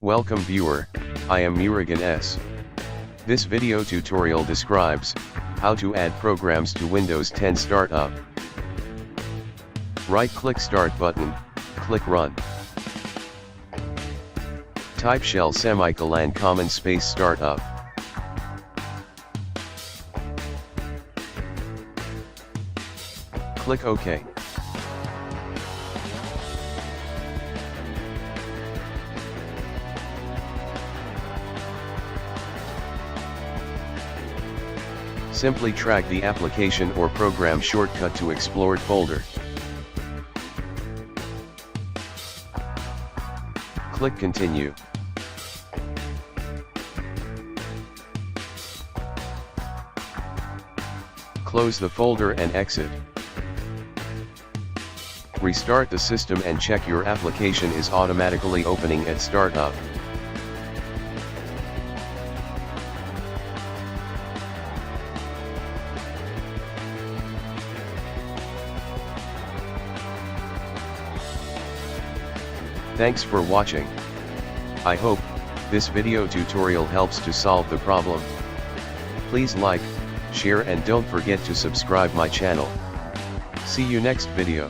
Welcome viewer, I am Murugan S. This video tutorial describes how to add programs to Windows 10 Startup. Right-click Start button, click Run. Type shell semicolon common space startup. Click OK. Simply track the application or program shortcut to explored folder. Click Continue. Close the folder and exit. Restart the system and check your application is automatically opening at startup. Thanks for watching. I hope this video tutorial helps to solve the problem. Please like, share and don't forget to subscribe my channel. See you next video.